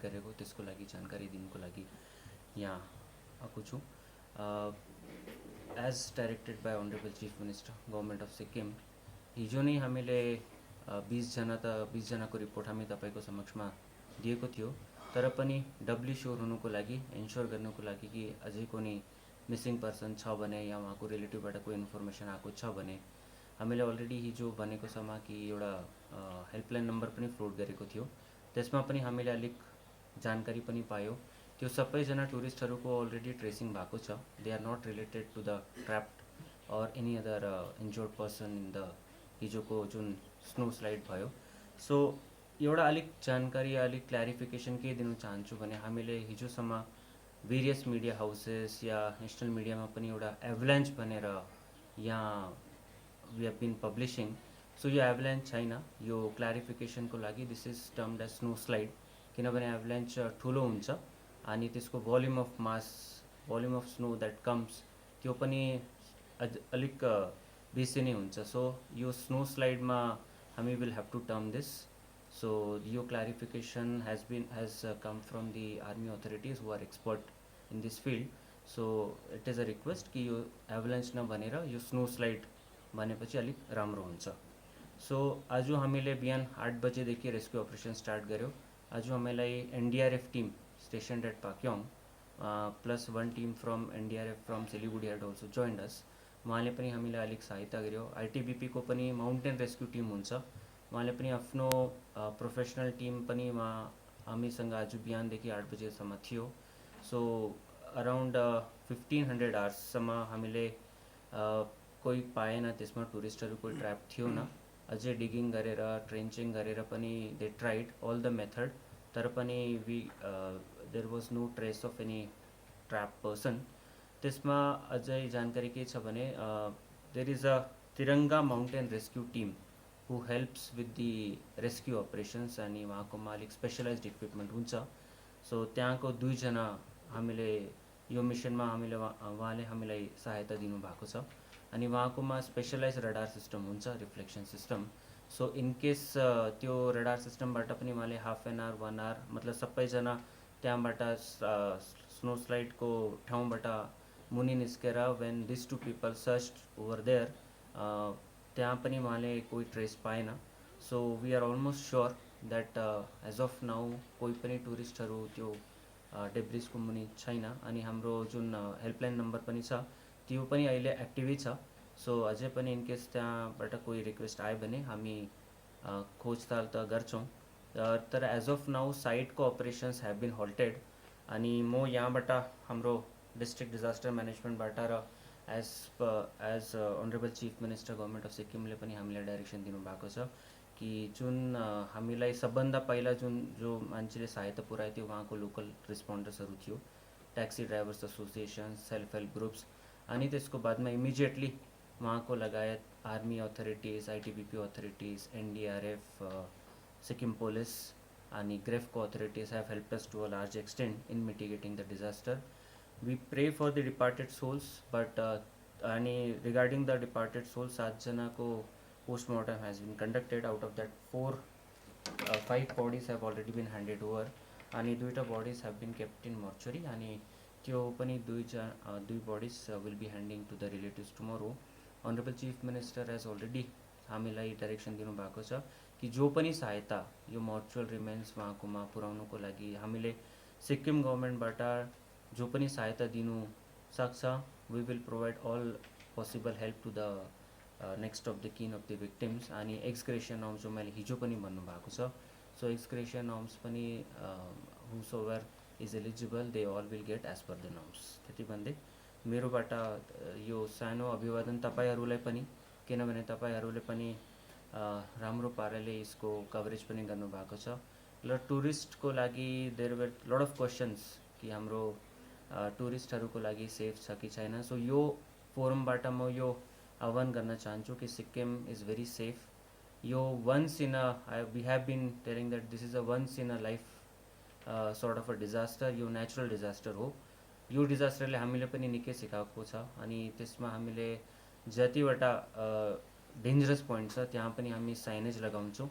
गरेको त्यसको लागि जानकारी दिनको लागि यहाँ आएको छु। As directed by honourable chief minister government of Sikkim हिजो नै हामीले 20 जनाको रिपोर्ट हामी तपाईँको समक्षमा दिएको थियो। तर पनि डब्ली स्योर हुनुको लागि इन्स्योर गर्नुको लागि कि अझै कुनै मिसिङ पर्सन छ भने या उहाँको रिलेटिभबाट कोही इन्फर्मेसन आएको छ भने हामीले अलरेडी हिजो भनेको छौँ कि एउटा हेल्पलाइन नम्बर पनि फ्लोट गरेको थियो। त्यसमा पनि हामीले अलिक जानकारी पनि पायो। त्यो सबैजना टुरिस्टहरूको अलरेडी ट्रेसिङ भएको छ। They are not related to the trapped or any other injured person in the हिजोको जुन स्नो स्लाइड भयो। सो एउटा अलिक जानकारी अलिक क्ल्यारिफिकेसन के दिनु चाहन्छु भने हामीले हिजोसम्म भेरियस मिडिया हाउसेस या नेसनल मिडियामा पनि एउटा एभलान्च भनेर यहाँ we have been publicising. So यो एभलान्च छैन, यो क्ल्यारिफिकेसनको लागि this is termed as snow slide. किनभने एभलान्च ठुलो हुन्छ अनि त्यसको volume of snow that comes त्यो पनि अलिक बेसी नै हुन्छ। सो यो स्नो स्लाइडमा हामी will have to term this. So यो clarification has come from the army authorities who are expert in this field. So it is a request कि यो एभलान्च नभनेर यो स्नो स्लाइड भनेपछि अलिक राम्रो हुन्छ। सो आज हामीले बिहान 8 बजेदेखि रेस्क्यु अपरेसन स्टार्ट गर्यो। आज हामीलाई NDRF team station at Pakyong plus 1 team from NDRF from Siliguri had also joined us. उहाँले पनि हामीलाई अलिक सहायता गर्यो। आइटिबिपीको पनि माउन्टेन रेस्क्यु टिम हुन्छ, उहाँले पनि आफ्नो प्रोफेसनल टिम पनि उहाँ हामीसँग आज बिहानदेखि 8 बजेसम्म थियो। सो अराउन्ड 1500 आवर्ससम्म हामीले कोही पाएन, त्यसमा टुरिस्टहरू कोही ट्र्याप थियो न। अझै डिगिङ गरेर ट्रेन्चिङ गरेर पनि they tried all the method, तर पनि there was no trace of any trap person. त्यसमा अझै जानकारी के छ भने there is a Tiranga mountain rescue team who helps with the rescue operations अनि उहाँकोमा अलिक स्पेसलाइज्ड इक्विपमेन्ट हुन्छ। सो त्यहाँको 2 जना हामीले यो मिसनमा उहाँले हामीलाई सहायता दिनुभएको छ अनि उहाँकोमा स्पेसलाइज रडार सिस्टम हुन्छ, reflection system. So in case त्यो रडार सिस्टमबाट पनि उहाँले हाफ एन आवर 1 आवर मतलब सबैजना त्यहाँबाट स्नो स्लाइडको ठाउँबाट मुनि निस्केर when this 2 people searched over there त्यहाँ पनि उहाँले कोही ट्रेस पाएन। So we are almost sure that as of now कोही पनि टुरिस्टहरू त्यो डेब्रिजको मुनि छैन अनि हाम्रो जुन हेल्पलाइन नम्बर पनि छ त्यो पनि अहिले एक्टिभै छ। सो अझै पनि इनकेस त्यहाँबाट कोही रिक्वेस्ट आयो भने हामी खोजताल त गर्छौँ। तर एज अफ नाउ साइटको अपरेसन्स हेभ बिन हल्टेड अनि म यहाँबाट हाम्रो डिस्ट्रिक्ट डिजास्टर म्यानेजमेन्टबाट र as honourable chief minister government of सिक्किमले पनि हामीलाई डाइरेक्सन दिनुभएको छ कि जुन हामीलाई सबभन्दा पहिला जो मान्छेले सहायता पुऱ्यायो त्यो उहाँको लोकल रेस्पोन्डर्सहरू थियो, taxi drivers association, self help groups अनि त्यसको बादमा इमिडिएटली उहाँको लगायत army authorities, ITBP authorities, NDRF, Sikkim police अनि ग्रेफको authorities have helped us to a large extent in mitigating the disaster. We pray for the departed souls but अनि regarding the departed souls 7 जनाको postmortem has been conducted. Out of that 5 bodies have already been handed over and 2 bodies have been kept in mortuary and त्यो पनि 2 bodies will be handing to the relatives tomorrow. Honorable Chief Minister has already हामीलाई direction दिनुभएको छ कि जो पनि सहायता यो मर्चुअल रिमेन्स उहाँकोमा पुर्याउनुको लागि हामीले सिक्किम गभर्मेन्टबाट जो पनि सहायता दिनु सक्छ we will provide all possible help to the next of the kin of the victims अनि एक्सग्रेसन नर्म्स जो मैले हिजो पनि भन्नुभएको छ। सो एक्सग्रेसन नर्म्स पनि whoever is eligible they all will get as per the norms. त्यति भन्दै मेरोबाट यो सानो अभिवादन तपाईँहरूलाई पनि, किनभने तपाईँहरूले पनि राम्रो पाराले यसको कभरेज पनि गर्नुभएको छ। र टुरिस्टको लागि there were lot of questions कि हाम्रो टुरिस्टहरूको लागि सेफ छ कि छैन। सो यो फोरमबाट म यो आह्वान गर्न चाहन्छु कि सिक्किम इज भेरी सेफ। यो once in we have been telling that this is a once in a life sort of a disaster. यो नेचुरल डिजास्टर हो। यो डिजास्टरले हामीले पनि निकै सिकाएको छ अनि त्यसमा हामीले जतिवटा डेन्जरस पोइन्ट छ त्यहाँ पनि हामी साइनेज लगाउँछौँ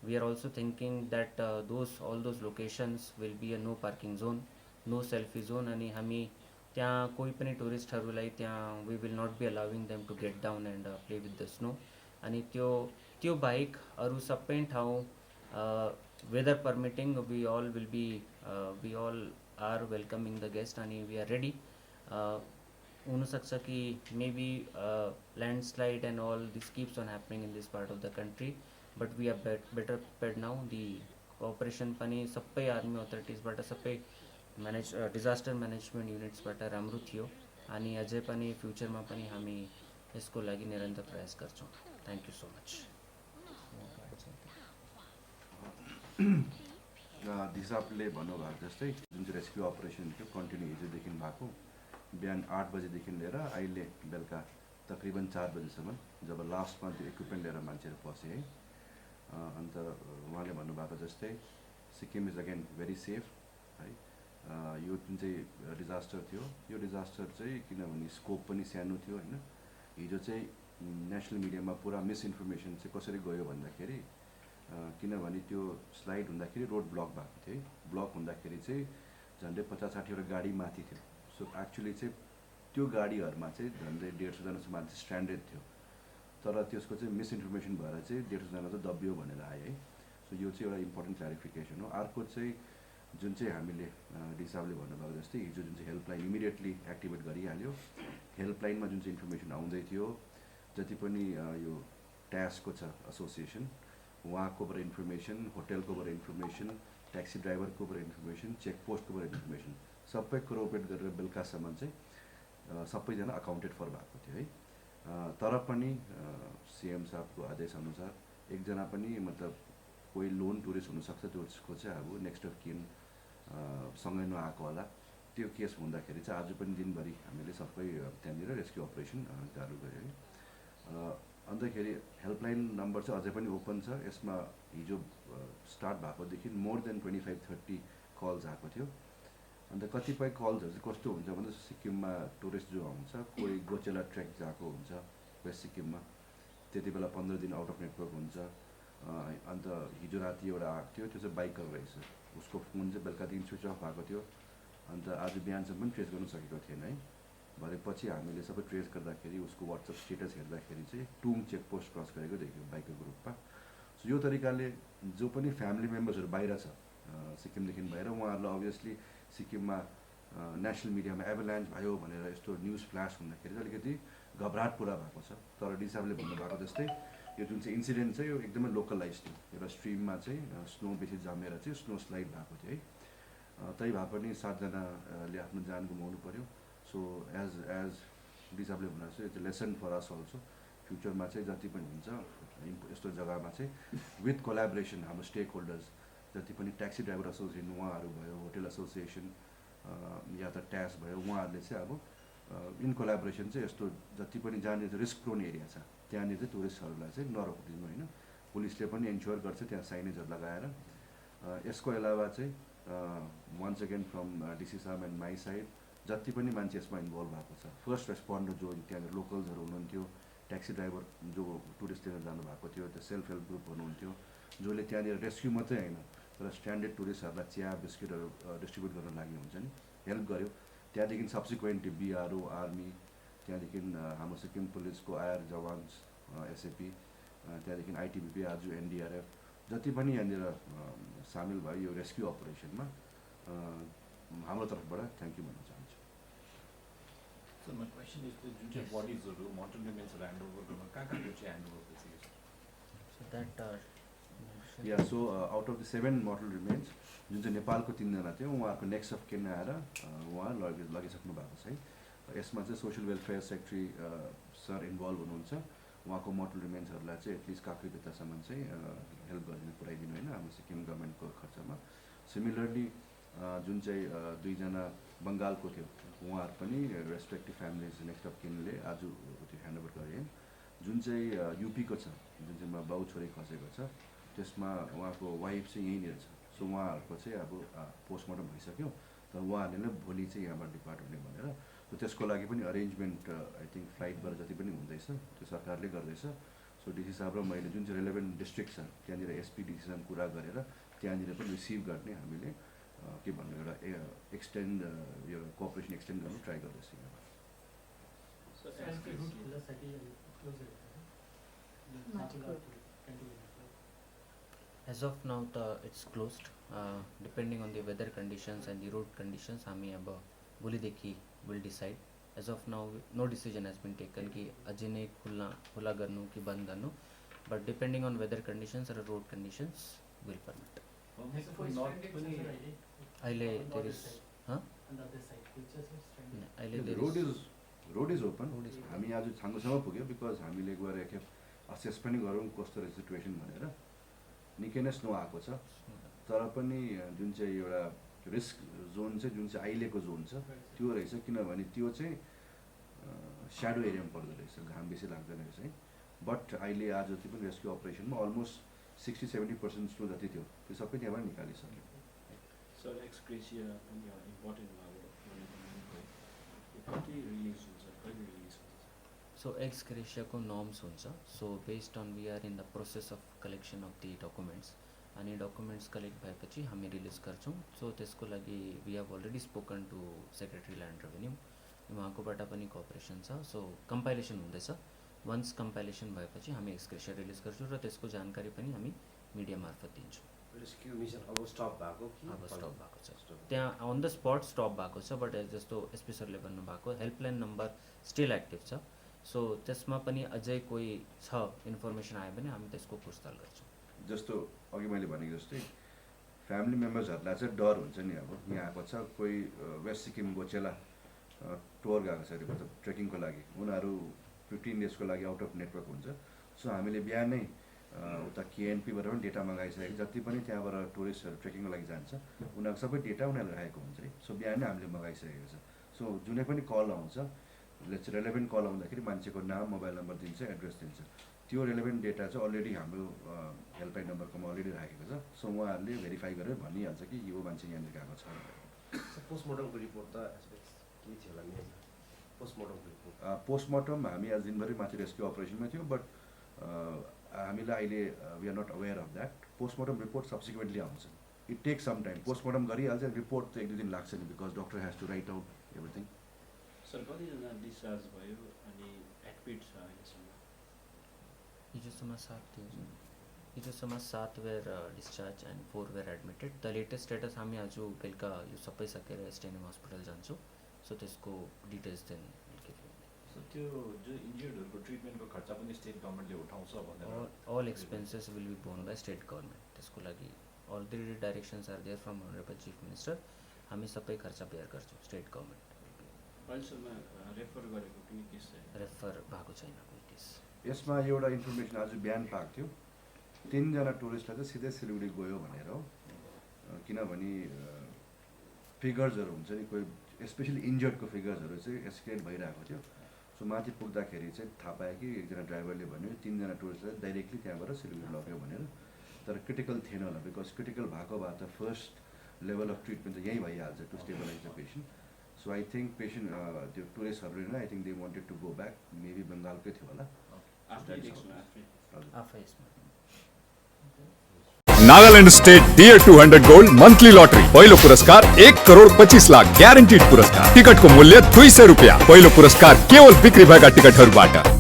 we are also thinking that all those locations will be a no parking zone, no selfie zone, अनि हामी त्यहाँ कोही पनि टुरिस्टहरूलाई त्यहाँ we will not be allowing them to get down and play with the snow. अनि त्यो बाहेक अरू सबै ठाउँ weather permitting, we all are welcoming the guest अनि we are ready. हुनसक्छ कि maybe landslide and all this keeps on happening in this part of the country, but we are better prepared now. The cooperation पनि सबै army अथोरिटिजबाट सबै disaster management युनिट्सबाट राम्रो थियो अनि अझै पनि फ्युचरमा पनि हामी यसको लागि निरन्तर प्रयास गर्छौँ. Thank you so much. हिसाबले भन्नुभएको जस्तै जुन चाहिँ रेस्क्यु अपरेसन थियो कन्टिन्यू हिजोदेखि भएको, बिहान 8 बजेदेखि लिएर अहिले बेलुका तकरिबन 4 बजीसम्म, जब लास्टमा त्यो इक्विपमेन्ट लिएर मान्छेहरू पसे है. अन्त उहाँले भन्नुभएको जस्तै Sikkim is again very safe है. यो जुन चाहिँ डिजास्टर थियो, यो डिजास्टर चाहिँ किनभने स्कोप पनि सानो थियो होइन. हिजो चाहिँ नेसनल मिडियामा पुरा मिसइन्फर्मेसन चाहिँ कसरी गयो भन्दाखेरि किनभने त्यो स्लाइड हुँदाखेरि रोड ब्लक भएको थियो. ब्लक हुँदाखेरि चाहिँ झन्डै 50-60वटा गाडी माथि थियो. सो एक्चुअली चाहिँ त्यो गाडीहरूमा चाहिँ झन्डै 150 मान्छे स्ट्यान्डेड थियो. तर त्यसको चाहिँ मिसइन्फर्मेसन भएर चाहिँ 150 चाहिँ दबियो भनेर आयो है. सो यो चाहिँ एउटा इम्पोर्टेन्ट क्ल्यारिफिकेसन हो. अर्को चाहिँ जुन चाहिँ हामीले डिसाबले भन्नुभएको जस्तै हिजो जुन चाहिँ हेल्पलाइन इमिडिएटली एक्टिभेट गरिहाल्यो. हेल्पलाइनमा जुन चाहिँ इन्फर्मेसन आउँदै थियो, जति पनि यो ट्यासको छ एसोसिएसन, उहाँकोबाट इन्फर्मेसन, होटलकोबाट इन्फर्मेसन, ट्याक्सी ड्राइभरकोबाट इन्फर्मेसन, चेकपोस्टकोबाट इन्फर्मेसन सबै कोअपरेट गरेर बेलुकासम्म चाहिँ सबैजना अकाउन्टेड फर भएको थियो है. तर पनि सिएम साहबको आदेशअनुसार एकजना पनि मतलब कोही लोन टुरिस्ट हुनसक्छ, त्यसको चाहिँ अब नेक्स्ट अफ किन सँगै नआएको होला. त्यो केस हुँदाखेरि चाहिँ आज पनि दिनभरि हामीले सबै त्यहाँनिर रेस्क्यु अपरेसन चालु गऱ्यो है. अन्तखेरि हेल्पलाइन नम्बर चाहिँ अझै पनि ओपन छ. यसमा हिजो स्टार्ट भएकोदेखि मोर देन 25-30 कल्स आएको थियो. अन्त कतिपय कल्सहरू चाहिँ कस्तो हुन्छ भने सिक्किममा टुरिस्ट जो आउँछ, कोही गोचेला ट्रेक गएको हुन्छ वेस्ट सिक्किममा, त्यति बेला 15 दिन आउट अफ नेटवर्क हुन्छ. अन्त हिजो राति एउटा आएको थियो, त्यो चाहिँ बाइकर रहेछ, उसको फोन चाहिँ बेलुकादेखि स्विच अफ भएको थियो. अन्त आज बिहानसम्म पनि ट्रेस गर्न सकेको थिएन है. भरेपछि हामीले सबै ट्रेस गर्दाखेरि उसको वाट्सएप स्टेटस हेर्दाखेरि चाहिँ टुङ चेकपोस्ट क्रस गरेको देखियो बाइकर ग्रुपमा. सो यो तरिकाले जो पनि फ्यामिली मेम्बर्सहरू बाहिर छ सिक्किमदेखि बाहिर, उहाँहरूलाई अभियसली सिक्किममा नेसनल मिडियामा एभालान्च भयो भनेर यस्तो न्युज फ्ल्यास हुँदाखेरि चाहिँ अलिकति घबराहट पुरा भएको छ. तर डिसाबले भन्नुभएको जस्तै यो जुन चाहिँ इन्सिडेन्ट चाहिँ यो एकदमै लोकलाइज थियो. एउटा स्ट्रिममा चाहिँ स्नो बेसी जमेर चाहिँ स्नो स्लाइड भएको थियो है. तै भए पनि 7जनाले आफ्नो जान गुमाउनु पऱ्यो. सो एज डिसाबले भनेर चाहिँ it's lesson for us also. फ्युचरमा चाहिँ जति पनि हुन्छ यस्तो जग्गामा चाहिँ विथ कोलाबोरेसन हाम्रो स्टेक होल्डर्स जति पनि ट्याक्सी ड्राइभर एसोसिएसन उहाँहरू भयो, होटल एसोसिएसन या त ट्यास भयो, उहाँहरूले चाहिँ अब इन कोलाबोरेसन चाहिँ यस्तो जति पनि जहाँनिर चाहिँ रिस्क प्रोन एरिया छ त्यहाँनिर चाहिँ टुरिस्टहरूलाई चाहिँ नरोकिदिनु होइन. पुलिसले पनि इन्स्योर गर्छ त्यहाँ साइनेजहरू लगाएर. यसको अलावा चाहिँ वन्स अगेन फ्रम डिसी साहब एन्ड माई साइड जति पनि मान्छे यसमा इन्भल्भ भएको छ, फर्स्ट रेस्पोन्डर जो त्यहाँनिर लोकल्सहरू हुनुहुन्थ्यो, ट्याक्सी ड्राइभर जो टुरिस्ट लिएर जानुभएको थियो, त्यो सेल्फ हेल्प ग्रुप हुनुहुन्थ्यो जसले त्यहाँनिर रेस्क्यु मात्रै होइन तर स्ट्यान्डर्ड टुरिस्टहरूलाई चिया बिस्किटहरू डिस्ट्रिब्युट गर्न लागि हुन्छ नि, हेल्प गर्यो. त्यहाँदेखि सब्सिक्वेन्टली बिआरओ, आर्मी, त्यहाँदेखि हाम्रो सिक्किम पुलिसको आएर जवान्स, एसएपी, त्यहाँदेखि आइटिबिपी, आज एनडिआरएफ जति पनि यहाँनिर सामेल भयो यो रेस्क्यु अपरेसनमा हाम्रो तर्फबाट थ्याङ्क यू भन्न चाहन्छु. So my question is the जुन चाहिँ बडिजहरू मोर्टल रिमेन्सहरू ह्यान्डओभर गर्न कहाँ कहाँको चाहिँ ह्यान्डओभर भइसकेको छ? So that yeah so out of the 7 mortar remains जुन चाहिँ नेपालको 3जना थियो उहाँहरूको नेक्स्ट अफ किन आएर उहाँ लगिसक्नु भएको छ है. यसमा चाहिँ social welfare secretary sir involve हुनुहुन्छ. उहाँको मोर्टल रिमेन्सहरूलाई चाहिँ एटलिस्ट काँक्रीभित्रसम्म चाहिँ हेल्प गरिदिनु पुऱ्याइदिनु होइन हाम्रो सिक्किम गभर्मेन्टको खर्चमा. सिमिलरली जुन चाहिँ 2जना बङ्गालको थियो उहाँहरू पनि respective families next of Kinley आज त्यो ह्यान्डओभर गरे. जुन चाहिँ युपीको छ, जुन चाहिँ बाउ छोरी खसेको छ, त्यसमा उहाँको वाइफ चाहिँ यहीँनिर छ. सो उहाँहरूको चाहिँ अब पोस्टमार्टम भइसक्यो तर उहाँहरूले नै भोलि चाहिँ यहाँबाट डिपार्ट हुने भनेर. सो त्यसको लागि पनि अरेन्जमेन्ट आई थिङ्क फ्लाइटबाट जति पनि हुँदैछ त्यो सरकारले गर्दैछ. सो डिसी साहब र मैले जुन चाहिँ रेलेभेन्ट डिस्ट्रिक्ट छ त्यहाँनिर एसपी डिसीसँग कुरा गरेर त्यहाँनिर पनि रिसिभ गर्ने हामीले के भन्नु एउटा एक्सटेन्ड यो कोअपरेसन एक्सटेन्ड गर्नु ट्राई गर्दैछौँ। As of now, it's closed. Depending on the weather conditions and the road conditions, हामी अब भोलिदेखि will decide. As of now, no decision has been taken कि अझै नै खुला गर्नु कि बन्द गर्नु. But depending on weather conditions or road conditions, will permit. अहिले there is, अहिले there is road is open. हामी आज छाङ्गोसम्म पुग्यो बिकज हामीले गएर एकखेप असेस पनि गरौँ कस्तो रहेछ सिचुएसन भनेर। निकै नै स्नो आएको छ तर पनि जुन चाहिँ एउटा रिस्क जोन चाहिँ जुन चाहिँ अहिलेको जोन छ त्यो रहेछ, किनभने त्यो चाहिँ स्याडो एरियामा पर्दो रहेछ, घाम बेसी लाग्दैन रहेछ है। बट अहिले आज जति पनि रेस्क्यु अपरेसनमा अलमोस्ट 60-70% स्नो जति थियो त्यो सबै त्यहाँबाट निकालिसक्यो। सर एक्सक्रेसिया पनि इम्पोर्टेन्ट So ex gratia को norms हुन्छ. So based on we are in the process of collection of the documents. अनि documents collect भएपछि हामी release गर्छौँ. So त्यसको लागि we have already spoken to Secretary Land Revenue. उहाँकोबाट पनि cooperation छ. So compilation हुँदैछ. Once compilation भएपछि हामी ex gratia release गर्छौँ र त्यसको जानकारी पनि हामी मिडिया मार्फत दिन्छौँ. रेस्क्यु मिसन अब स्टप भएको कि अब स्टप भएको छ त्यहाँ अन द स्पट स्टप भएको छ। बट जस्तो एसपी सरले भन्नुभएको हेल्पलाइन नम्बर स्टिल एक्टिभ छ। सो त्यसमा पनि अझै कोही छ इन्फर्मेसन आयो भने हामी त्यसको पुछताछ गर्छौँ। जस्तो अघि मैले भनेको जस्तै फ्यामिली मेम्बर्सहरूलाई चाहिँ डर हुन्छ नि। अब यहाँ आएको छ कोही वेस्ट सिक्किम गोचेला टुर गएको छ अरे मतलब ट्रेकिङको लागि, उनीहरू 15 डेजको लागि आउट अफ नेटवर्क हुन्छ। सो हामीले बिहानै उता केएनपीबाट पनि डेटा मगाइसकेको, जति पनि त्यहाँबाट टुरिस्टहरू ट्रेकिङको लागि जान्छ उनीहरूको सबै डेटा उनीहरूले राखेको हुन्छ है। सो बिहानै हामीले मगाइसकेको छ। सो जुनै पनि कल आउँछ रेलेभेन्ट कल आउँदाखेरि मान्छेको नाम मोबाइल नम्बर दिन्छ, एड्रेस दिन्छ, त्यो रेलेभेन्ट डेटा चाहिँ अलरेडी हाम्रो हेल्पलाइन नम्बरकोमा अलरेडी राखेको छ। सो उहाँहरूले भेरिफाई गरेर भनिहाल्छ कि यो मान्छे यहाँनिर गएको छ। पोस्टमार्टमको रिपोर्ट त के थियो होला मेजर पोस्टमार्टमको रिपोर्ट? पोस्टमार्टम हामी आज दिनभरि माथि रेस्क्यु अपरेसनमा थियो बट हामीलाई अहिले we are not aware of that. Postmortem report subsequently आउँछ। It take some time. Postmortem गरिहाल्छ, रिपोर्ट त 1-2 दिन लाग्छ नि because doctor has to write out everything. Sir कतिजना डिस्चार्ज भयो अनि एडमिट छ अहिलेसम्म? हिजोसम्म 7 थियो। हिजोसम्म 7 were discharge and 4 were admitted. The latest status हामी आज बेलुका यो सबै सकेर एसटिएनएम हस्पिटल जान्छौँ। सो त्यसको डिटेल्स देन सो त्यो जो इन्जुर्डहरूको ट्रिटमेन्टको खर्च पनि स्टेट गभर्मेन्टले उठाउँछ भनेर all expenses will be borne by state government. त्यसको लागि already directions are there from honorable chief minister. हामी सबै खर्च बेयर गर्छौँ स्टेट गभर्मेन्ट। अहिलेसम्म रेफर गरेको कि केस रेफर भएको छैन कुनै केस। यसमा एउटा इन्फर्मेसन आज बिहान पाएको थियो, 3 जना टुरिस्टलाई चाहिँ सिधै सिलगढी गयो भनेर हो। किनभने फिगर्सहरू हुन्छ नि, कोही स्पेसली इन्जर्डको फिगर्सहरू चाहिँ एस्केलेट भइरहेको थियो। सो माथि पुग्दाखेरि चाहिँ थाहा पायो कि एकजना ड्राइभरले भन्यो 3 जना टुरिस्टलाई डाइरेक्टली त्यहाँबाट सिलगढी लग्यो भनेर। तर क्रिटिकल थिएन होला बिकज क्रिटिकल भएको भए त फर्स्ट लेभल अफ ट्रिटमेन्ट चाहिँ यहीँ भइहाल्छ to stabilise the patient. So I think patient त्यो टुरिस्टहरूले नै I think they wanted to go back, maybe बङ्गालकै थियो होला। Nagaland state dear 200 gold monthly lottery पहिलो पुरस्कार 1,25,00,000 ग्यारेन्टीड पुरस्कार। टिकटको मूल्य 200 रुपियाँ। पहिलो पुरस्कार केवल बिक्री भएका टिकटहरूबाट।